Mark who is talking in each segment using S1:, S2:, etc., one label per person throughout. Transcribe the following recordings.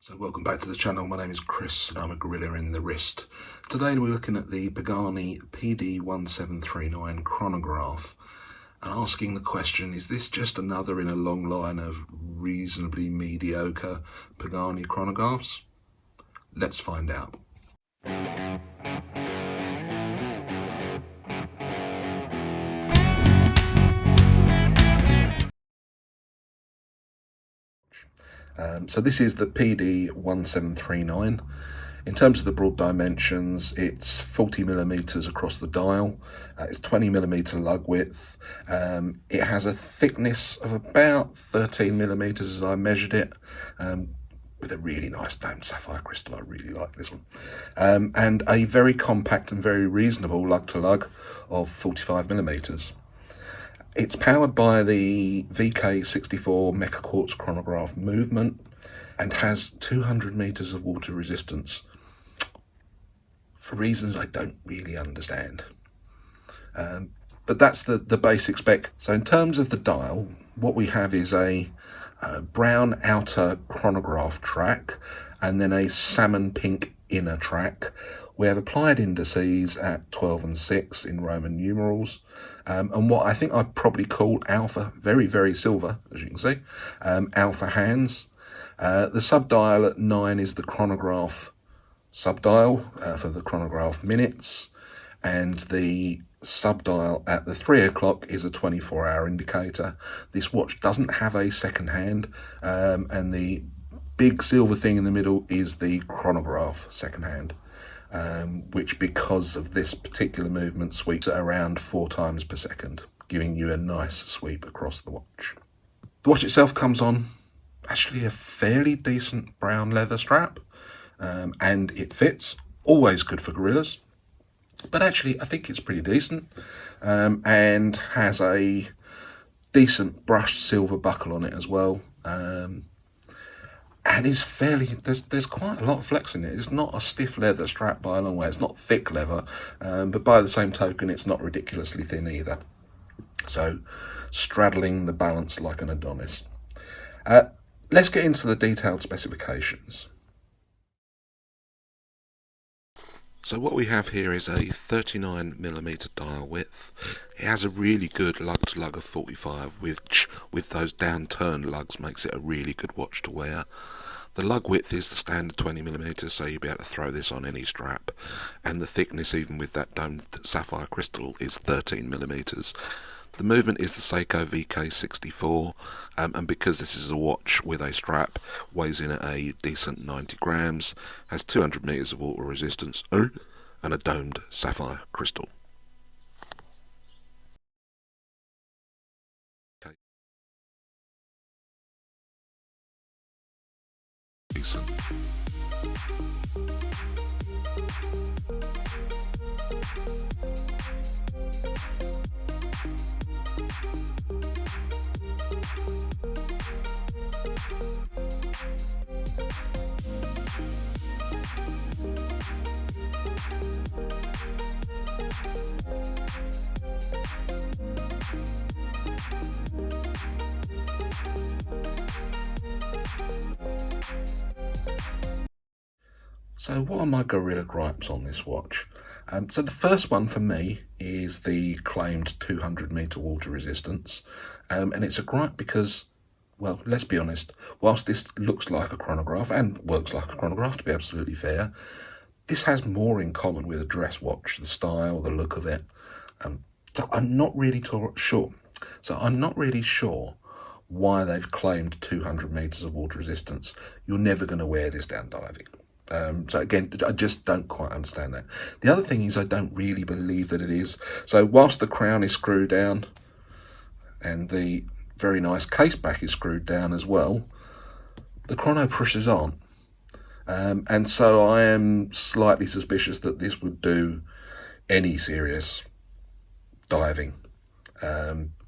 S1: So welcome back to the channel. My name is Chris and I'm a gorilla in the wrist. Today we're looking at the Pagani PD1739 chronograph and asking the question, is this just another in a long line of reasonably mediocre Pagani chronographs? Let's find out. So this is the PD1739. In terms of the broad dimensions, it's 40mm across the dial, it's 20mm lug width, it has a thickness of about 13mm as I measured it, with a really nice domed sapphire crystal. I really like this one, and a very compact and very reasonable lug to lug of 45mm. It's powered by the VK64 Mecha Quartz chronograph movement and has 200 meters of water resistance for reasons I don't really understand. But that's the basic spec. So in terms of the dial, what we have is a brown outer chronograph track and then a salmon pink inner track. We have applied indices at 12 and 6 in Roman numerals, and what I think I'd probably call alpha, very, very silver, as you can see, alpha hands. The subdial at 9 is the chronograph subdial for the chronograph minutes, and the subdial at the 3 o'clock is a 24-hour indicator. This watch doesn't have a second hand, and the big silver thing in the middle is the chronograph second hand. Which, because of this particular movement, sweeps at around 4 times per second, giving you a nice sweep across the watch. The watch itself comes on actually a fairly decent brown leather strap, and it fits, always good for gorillas, but actually I think it's pretty decent, and has a decent brushed silver buckle on it as well. And is fairly, there's quite a lot of flex in it. It's not a stiff leather strap by a long way. It's not thick leather, but by the same token, it's not ridiculously thin either. So, straddling the balance like an Adonis. Let's get into the detailed specifications. So what we have here is a 39mm dial width. It has a really good lug to lug of 45, which with those downturned lugs makes it a really good watch to wear. The lug width is the standard 20mm, so you'll be able to throw this on any strap. And the thickness, even with that domed sapphire crystal, is 13mm. The movement is the Seiko VK64, and because this is a watch with a strap, weighs in at a decent 90 grams, has 200 meters of water resistance, and a domed sapphire crystal. Okay. Decent. So what are my gorilla gripes on this watch? So the first one for me is the claimed 200 meter water resistance, and it's a gripe because, well, let's be honest, whilst this looks like a chronograph and works like a chronograph, to be absolutely fair, this has more in common with a dress watch, the style, the look of it. So I'm not really sure. So I'm not really sure why they've claimed 200 meters of water resistance. You're never going to wear this down diving. So again, I just don't quite understand that. The other thing is I don't really believe that it is. So whilst the crown is screwed down and the very nice case back is screwed down as well, the chrono pushers aren't. And so I am slightly suspicious that this would do any serious diving,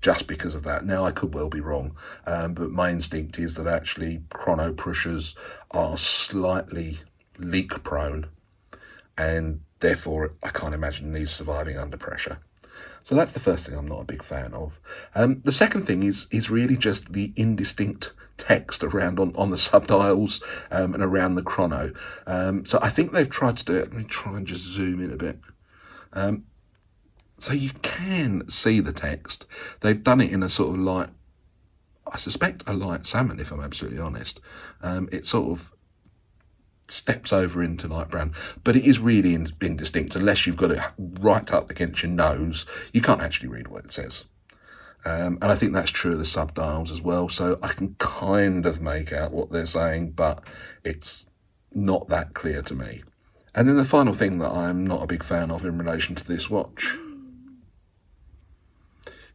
S1: just because of that. Now, I could well be wrong, but my instinct is that actually chrono pushers are slightly leak prone, and therefore I can't imagine these surviving under pressure. So that's the first thing I'm not a big fan of. The second thing is really just the indistinct text around on the subdials and around the chrono. So I think they've tried to do it. Let me try and just zoom in a bit. So you can see the text. They've done it in a sort of light, I suspect a light salmon, if I'm absolutely honest. It sort of steps over into light brown, but it is really indistinct. Unless you've got it right up against your nose, you can't actually read what it says. And I think that's true of the subdials as well. So I can kind of make out what they're saying, but it's not that clear to me. And then the final thing that I'm not a big fan of in relation to this watch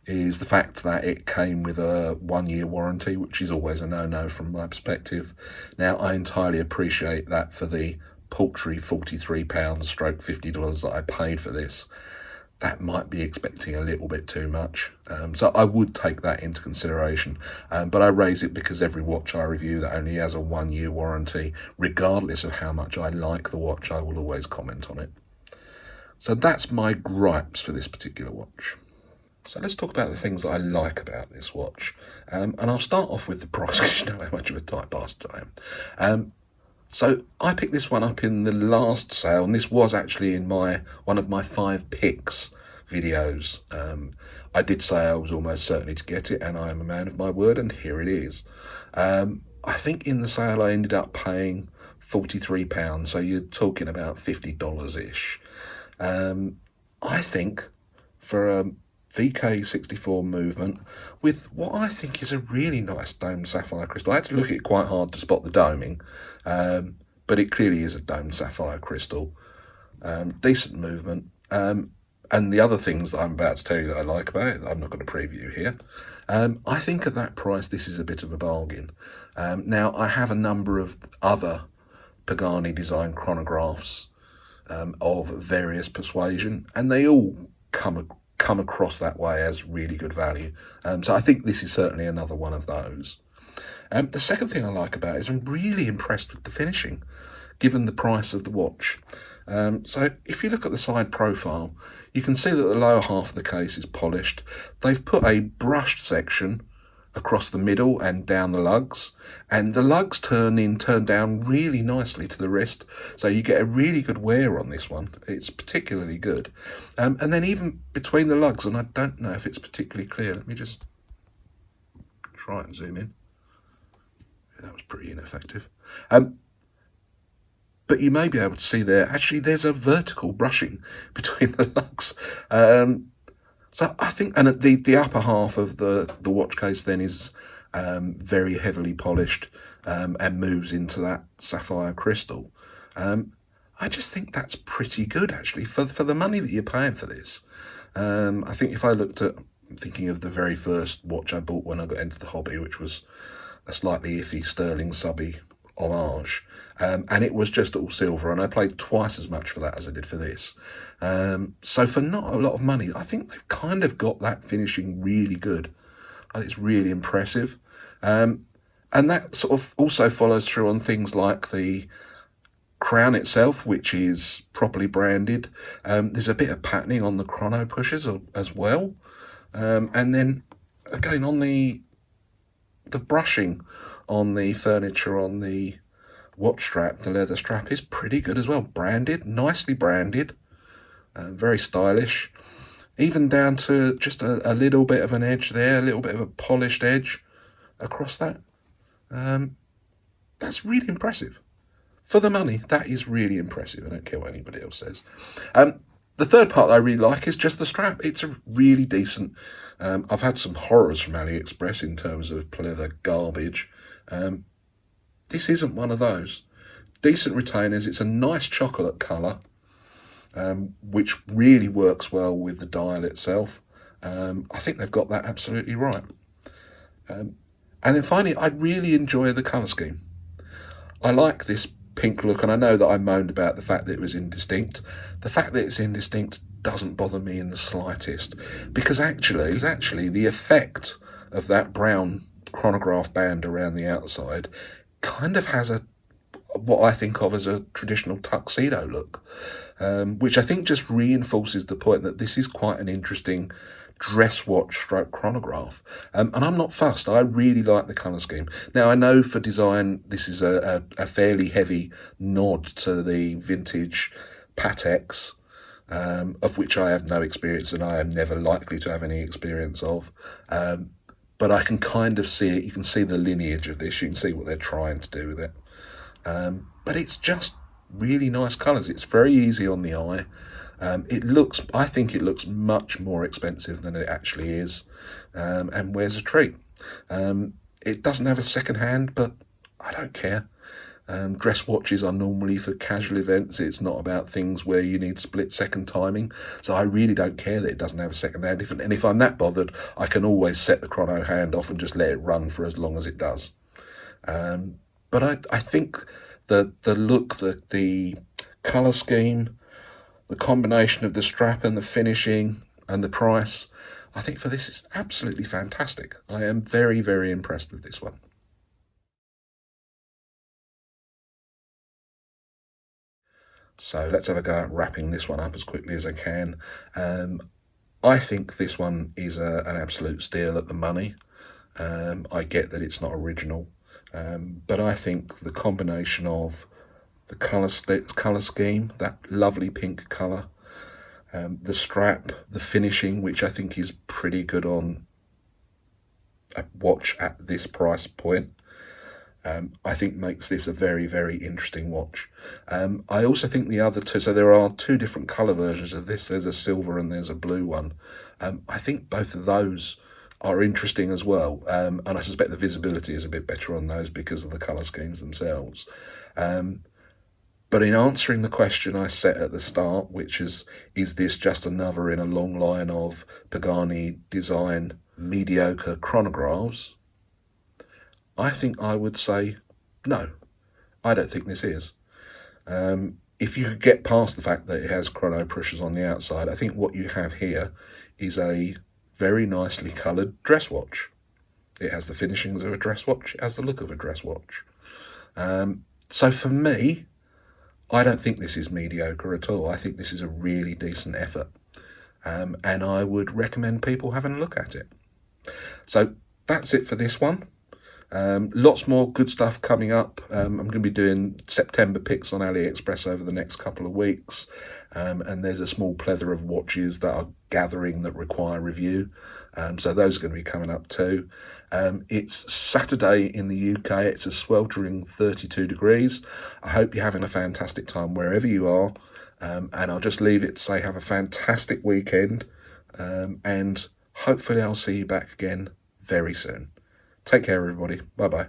S1: is the fact that it came with a 1-year warranty, which is always a no-no from my perspective. Now, I entirely appreciate that for the paltry £43 stroke $50 that I paid for this. That might be expecting a little bit too much. So I would take that into consideration. But I raise it because every watch I review that only has a 1-year warranty, regardless of how much I like the watch, I will always comment on it. So that's my gripes for this particular watch. So let's talk about the things that I like about this watch. And I'll start off with the price, because you know how much of a tight bastard I am. So I picked this one up in the last sale, and this was actually in one of my 5 picks videos. I did say I was almost certain to get it, and I am a man of my word, and here it is. I think in the sale I ended up paying £43, so you're talking about $50-ish. I think for a VK64 movement with what I think is a really nice domed sapphire crystal. I had to look at it quite hard to spot the doming, but it clearly is a domed sapphire crystal. Decent movement. And the other things that I'm about to tell you that I like about it, that I'm not going to preview here. I think at that price, this is a bit of a bargain. Now, I have a number of other Pagani Design chronographs of various persuasion, and they all come across that way as really good value. So I think this is certainly another one of those. The second thing I like about it is I'm really impressed with the finishing, given the price of the watch. So if you look at the side profile, you can see that the lower half of the case is polished. They've put a brushed section across the middle and down the lugs, and the lugs turn down really nicely to the wrist, so you get a really good wear on this one. It's particularly good. And then even between the lugs, and I don't know if it's particularly clear, let me just try and zoom in. That was pretty ineffective. But you may be able to see there, actually there's a vertical brushing between the lugs. So I think, and the upper half of the watch case then is very heavily polished and moves into that sapphire crystal. I just think that's pretty good, actually, for the money that you're paying for this. I think if I looked at, thinking of the very first watch I bought when I got into the hobby, which was a slightly iffy sterling subby homage, and it was just all silver, and I paid twice as much for that as I did for this. So for not a lot of money, I think they've kind of got that finishing really good. I think it's really impressive. And that sort of also follows through on things like the crown itself, which is properly branded. There's a bit of patterning on the chrono pushers as well. And then again on the brushing on the furniture on the watch strap, the leather strap, is pretty good as well. Branded, nicely branded, very stylish. Even down to just a little bit of an edge there, a little bit of a polished edge across that. That's really impressive. For the money, that is really impressive. I don't care what anybody else says. The third part I really like is just the strap. It's a really decent. I've had some horrors from AliExpress in terms of pleather garbage. This isn't one of those. Decent retainers. It's a nice chocolate colour, which really works well with the dial itself. I think they've got that absolutely right. And then finally, I really enjoy the colour scheme. I like this pink look, and I know that I moaned about the fact that it was indistinct. The fact that it's indistinct doesn't bother me in the slightest, because actually the effect of that brown chronograph band around the outside kind of has what I think of as a traditional tuxedo look, which I think just reinforces the point that this is quite an interesting dress watch stroke chronograph. And I'm not fussed. I really like the colour scheme. Now, I know for design, this is a fairly heavy nod to the vintage Patex, of which I have no experience and I am never likely to have any experience of. But I can kind of see it. You can see the lineage of this. You can see what they're trying to do with it. But it's just really nice colours. It's very easy on the eye. I think it looks much more expensive than it actually is, and wears a treat. It doesn't have a second hand, but I don't care. Dress watches are normally for casual events. It's not about things where you need split second timing. So I really don't care that it doesn't have a second hand. And if I'm that bothered, I can always set the chrono hand off and just let it run for as long as it does. But I think the look, the colour scheme, the combination of the strap and the finishing and the price, I think for this is absolutely fantastic. I am very, very impressed with this one. So let's have a go at wrapping this one up as quickly as I can. I think this one is an absolute steal at the money. I get that it's not original, but I think the combination of the colour scheme, that lovely pink colour, the strap, the finishing, which I think is pretty good on a watch at this price point, I think makes this a very, very interesting watch. I also think the other two, so there are two different colour versions of this. There's a silver and there's a blue one. I think both of those are interesting as well. And I suspect the visibility is a bit better on those because of the colour schemes themselves. But in answering the question I set at the start, which is this just another in a long line of Pagani Design mediocre chronographs? I think I would say no. I don't think this is. If you could get past the fact that it has chrono pushers on the outside, I think what you have here is a very nicely coloured dress watch. It has the finishings of a dress watch. It has the look of a dress watch. So for me, I don't think this is mediocre at all. I think this is a really decent effort. And I would recommend people having a look at it. So that's it for this one. Lots more good stuff coming up. I'm going to be doing September picks on AliExpress over the next couple of weeks. And there's a small plethora of watches that are gathering that require review. So those are going to be coming up too. It's Saturday in the UK. It's a sweltering 32 degrees. I hope you're having a fantastic time wherever you are. And I'll just leave it to say have a fantastic weekend. And hopefully I'll see you back again very soon. Take care, everybody. Bye-bye.